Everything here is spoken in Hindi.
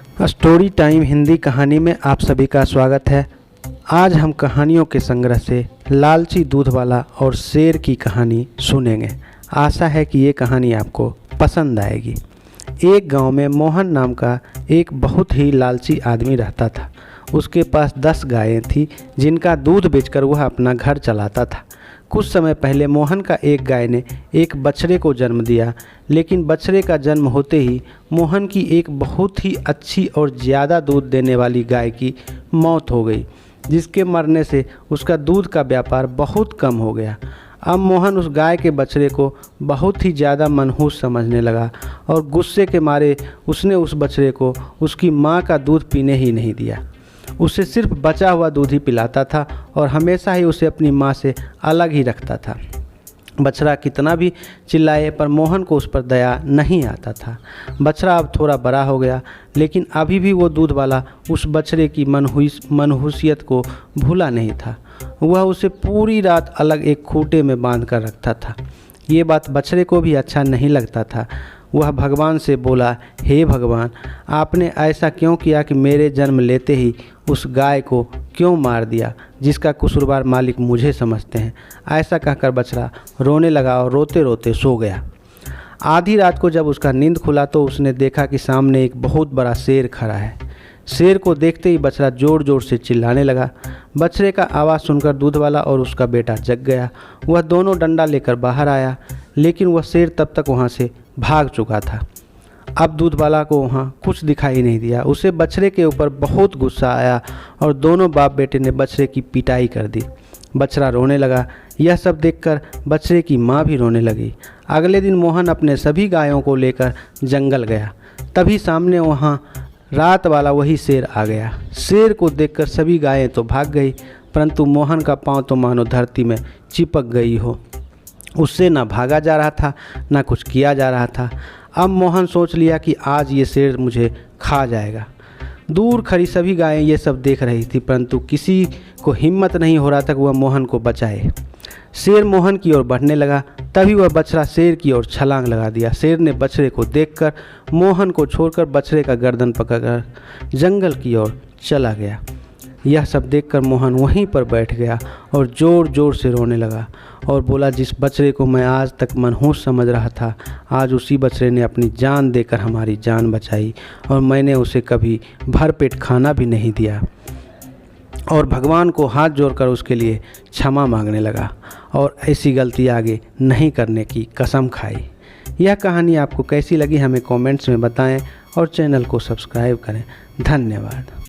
स्टोरी टाइम हिंदी कहानी में आप सभी का स्वागत है। आज हम कहानियों के संग्रह से लालची दूध वाला और शेर की कहानी सुनेंगे। आशा है कि ये कहानी आपको पसंद आएगी। एक गांव में मोहन नाम का एक बहुत ही लालची आदमी रहता था। उसके पास 10 गायें थी जिनका दूध बेचकर वह अपना घर चलाता था। कुछ समय पहले मोहन का एक गाय ने एक बछड़े को जन्म दिया, लेकिन बछड़े का जन्म होते ही मोहन की एक बहुत ही अच्छी और ज़्यादा दूध देने वाली गाय की मौत हो गई, जिसके मरने से उसका दूध का व्यापार बहुत कम हो गया। अब मोहन उस गाय के बछड़े को बहुत ही ज़्यादा मनहूस समझने लगा और गुस्से के मारे उसने उस बछड़े को उसकी माँ का दूध पीने ही नहीं दिया। उसे सिर्फ बचा हुआ दूध ही पिलाता था और हमेशा ही उसे अपनी माँ से अलग ही रखता था। बछड़ा कितना भी चिल्लाए पर मोहन को उस पर दया नहीं आता था। बछड़ा अब थोड़ा बड़ा हो गया, लेकिन अभी भी वो दूध वाला उस बछड़े की मनहूसियत को भूला नहीं था। वह उसे पूरी रात अलग एक खूंटे में बांध कर रखता था। ये बात बछड़े को भी अच्छा नहीं लगता था। वह भगवान से बोला, हे भगवान, आपने ऐसा क्यों किया कि मेरे जन्म लेते ही उस गाय को क्यों मार दिया, जिसका कसूरवार मालिक मुझे समझते हैं। ऐसा कहकर बछड़ा रोने लगा और रोते रोते सो गया। आधी रात को जब उसका नींद खुला तो उसने देखा कि सामने एक बहुत बड़ा शेर खड़ा है। शेर को देखते ही बछड़ा ज़ोर ज़ोर से चिल्लाने लगा। बछड़े का आवाज़ सुनकर दूध वाला और उसका बेटा जग गया। वह दोनों डंडा लेकर बाहर आया, लेकिन वह शेर तब तक वहाँ से भाग चुका था। अब दूध वाला को वहाँ कुछ दिखाई नहीं दिया। उसे बछड़े के ऊपर बहुत गुस्सा आया और दोनों बाप बेटे ने बछड़े की पिटाई कर दी। बछड़ा रोने लगा। यह सब देखकर बछड़े की माँ भी रोने लगी। अगले दिन मोहन अपने सभी गायों को लेकर जंगल गया। तभी सामने वहाँ रात वाला वही शेर आ गया। शेर को देखकर सभी गायें तो भाग गई, परंतु मोहन का पाँव तो मानो धरती में चिपक गई हो। उससे ना भागा जा रहा था, ना कुछ किया जा रहा था। अब मोहन सोच लिया कि आज ये शेर मुझे खा जाएगा। दूर खड़ी सभी गायें ये सब देख रही थी, परंतु किसी को हिम्मत नहीं हो रहा था कि वह मोहन को बचाए। शेर मोहन की ओर बढ़ने लगा, तभी वह बछड़ा शेर की ओर छलांग लगा दिया। शेर ने बछड़े को देखकर मोहन को छोड़कर बछड़े का गर्दन पकड़कर जंगल की ओर चला गया। यह सब देखकर मोहन वहीं पर बैठ गया और ज़ोर ज़ोर से रोने लगा और बोला, जिस बछड़े को मैं आज तक मनहूस समझ रहा था, आज उसी बछड़े ने अपनी जान देकर हमारी जान बचाई और मैंने उसे कभी भरपेट खाना भी नहीं दिया। और भगवान को हाथ जोड़कर उसके लिए क्षमा मांगने लगा और ऐसी गलती आगे नहीं करने की कसम खाई। यह कहानी आपको कैसी लगी हमें कमेंट्स में बताएं और चैनल को सब्सक्राइब करें। धन्यवाद।